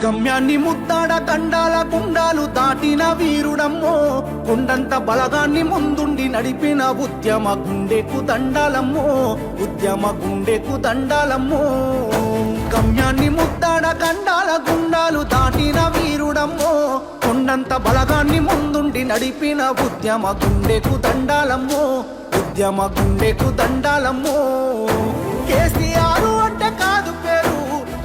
గమ్యాన్ని ముద్దాడ కండాల గుండాలు దాటిన వీరుడమ్మో, కొండంత బలగాన్ని ముందుండి నడిపిన ఉద్యమ గుండెకు దండాలమ్మో, ఉద్యమ గుండెకు దండాలమ్మో. గమ్యాన్ని ముద్దాడ కండాల గుండాలు దాటిన వీరుడమ్మో, కొండంత బలగాన్ని ముందుండి నడిపిన ఉద్యమ గుండెకు దండాలమ్మో, ఉద్యమ గుండెకు దండాలమ్మో. కేసీఆర్ అంటే కాదు పేరు,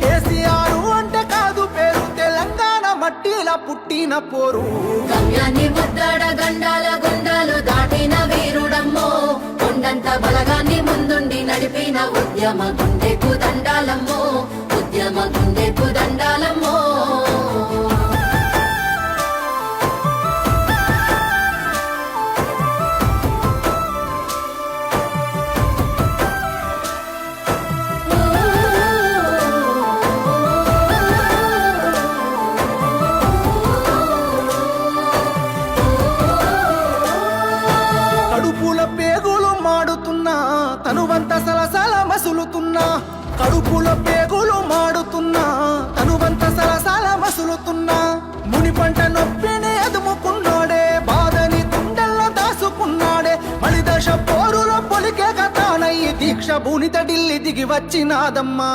కేసీఆర్ అంటే కాదు పేరు, తెలంగాణ మట్టిల పుట్టిన పోరు. గమ్యాన్ని ముద్దాడ గండాల గుండాలు దాటిన వీరుడమ్మో, కొండంత బలగాన్ని ముందుండి నడిపిన ఉద్యమ గుండెకు దండాలమ్మో, ఉద్యమ గుండెకు దండాలమ్మో. కడుపుల పేగులు మాడుతున్నా, తనువంత సలసల మసులుతున్నా, కడుపుల పేగులు మాడుతున్నా, తనువంత సలసల మసులుతున్నా. ముని పంట నొప్పిని అదుముకున్నాడే, బాధని గుండెల్లో దాసుకున్నాడే, మలిదశ పోరులో పొలికే కథానయ్యి దీక్ష భూనిత ఢిల్లీ దిగి వచ్చినాదమ్మా.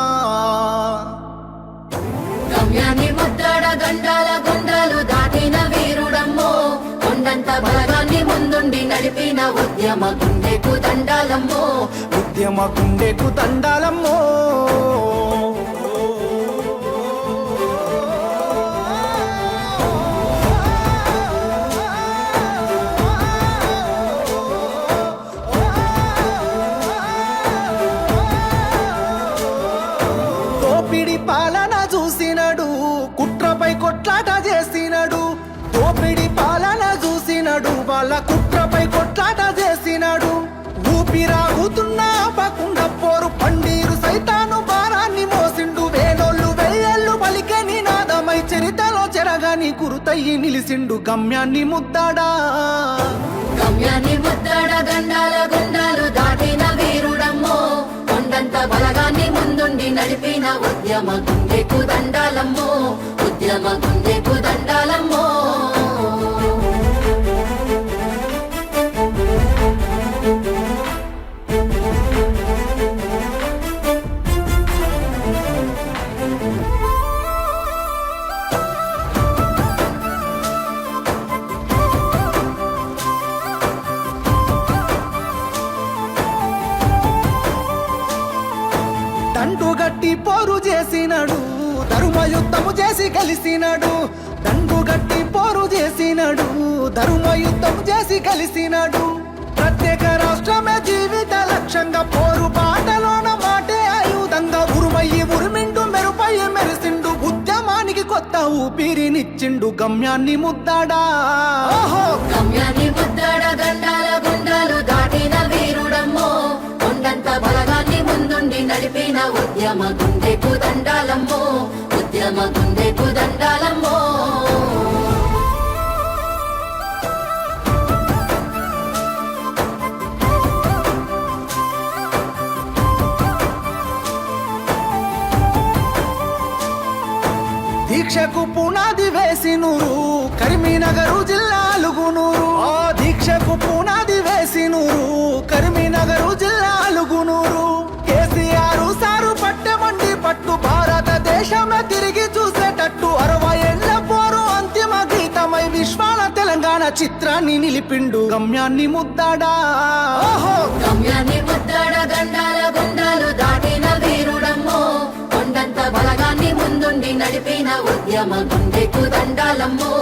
గమ్యాన్ని ముద్దాడ గండాల గుండాలు దాటిన వీరుడమ్మో, కొండంత బలగాన్ని ముందుండి నడిపిన ఉద్యమ గుండెకు దండాలమ్మో, ఉద్యమ గుండెకు దండాలమ్మో. దోపిడి పాలన చూసినడు, కుట్రపై కొట్లాట చేసినడు, దోపిడి పాలన చూసినడు, వాళ్ళ కుట్రపై కొట్లాట చేసినాడు. ఊపిరాగుతున్నా ఆపకుండా పోరు పండీరు సైతాను భారాన్ని మోసిండు, వేలోళ్ళు వెయ్యేళ్ళు పలికే నినాదమై చరితలో చెరగాని గురుతయ్యి నిలిసిండు. గమ్యాన్ని ముద్దాడా, గమ్యాన్ని ముద్దాడ గండాల గుండాలు దాటిన వీరుడమ్మో, కొండంత బలగాన్ని ముందుండి నడిపిన ఉద్యమ గుండెకు దండాలమ్మో, ఉద్యమ గుండెకు దండాలమ్మో. దండు గట్టి పోరు చేసినడు, ధర్మ యుద్ధము చేసి కలిసినాడు, దండు గట్టి పోరు చేసినడు, ధర్మ యుద్ధము చేసి కలిసినాడు. ప్రత్యేక రాష్ట్రమే జీవిత లక్ష్యంగా పోరు బాటలోన మాటే ఆయుధంగా ఉరుమయ్యి ఉరిమిండు, మెరుపై మెరిసిండు, ఉద్యమానికి కొత్త ఊపిరినిచ్చిండు. గమ్యాన్ని ముద్దాడా, ఓహో గమ్యాన్ని ముద్దాడ గండాల గుండాలు దాటిన వీరుడమ్మో, కొండంత బలగాన్ని ముందుండి నడిపిన ఉద్యమ గుండెకు దండాలమ్మో, ఉద్యమ గుండెకు దండాలమ్మో. దీక్షకు పునాది వేసినూరు, కరీంనగర్ జిల్లా అలుగునూరు. ఆ దీక్షకు పునాది వేసినూరు, కరీంనగర్ జిల్లా అలుగునూరు. కేసీఆర్ సారు పట్టెమండి పట్టు, భారతదేశమే తిరిగి చూసేటట్టు 60 ఏళ్ల పోరు అంతిమ గీతమై విశ్వాల తెలంగాణ చిత్రాన్ని నిలిపిండు. గమ్యాన్ని ముద్దాడా, ఓహో గమ్యాన్ని ముద్దాడ గండాల గుండాలు దాటిన వీరుడమ్మో, కొండంత బలగాన్ని ముందుండి నడిపిన ఉద్యమ గుండెకు దండాలమ్మో,